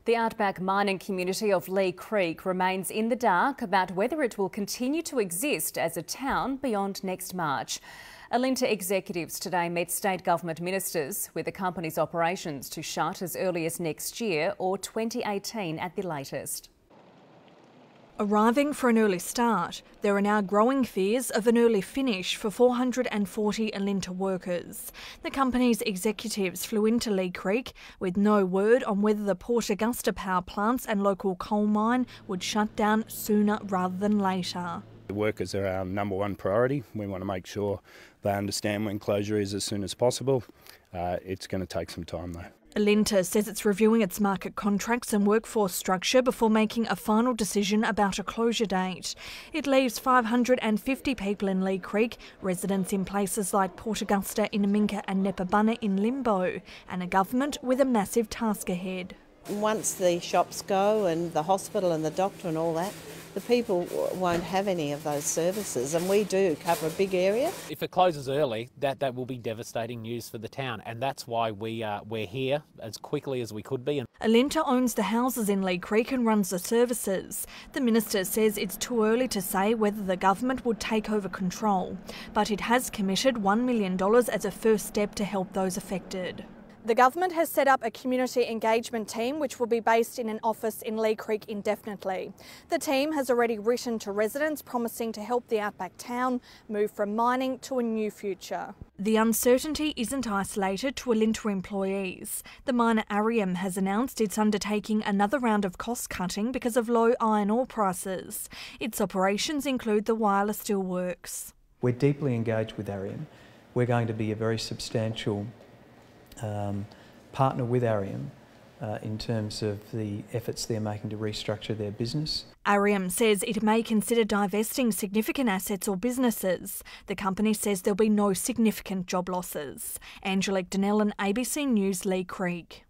The outback mining community of Leigh Creek remains in the dark about whether it will continue to exist as a town beyond next March. Alinta executives today met state government ministers with the company's operations to shut as early as next year or 2018 at the latest. Arriving for an early start, there are now growing fears of an early finish for 440 Alinta workers. The company's executives flew into Leigh Creek with no word on whether the Port Augusta power plants and local coal mine would shut down sooner rather than later. The workers are our number one priority. We want to make sure they understand when closure is as soon as possible. It's going to take some time though. Alinta says it's reviewing its market contracts and workforce structure before making a final decision about a closure date. It leaves 550 people in Leigh Creek, residents in places like Port Augusta, Inaminka and Nepabunna in limbo, and a government with a massive task ahead. Once the shops go and the hospital and the doctor and all that, the people won't have any of those services, and we do cover a big area. If it closes early, that will be devastating news for the town, and that's why we're here as quickly as we could be. Alinta owns the houses in Leigh Creek and runs the services. The minister says it's too early to say whether the government would take over control, but it has committed $1 million as a first step to help those affected. The government has set up a community engagement team which will be based in an office in Leigh Creek indefinitely. The team has already written to residents promising to help the outback town move from mining to a new future. The uncertainty isn't isolated to Alinta employees. The miner Arium has announced it's undertaking another round of cost cutting because of low iron ore prices. Its operations include the wireless steelworks. We're deeply engaged with Arium. We're going to be a very substantial partner with Arium in terms of the efforts they're making to restructure their business. Arium says it may consider divesting significant assets or businesses. The company says there'll be no significant job losses. Angelique Donnellan, ABC News, Leigh Creek.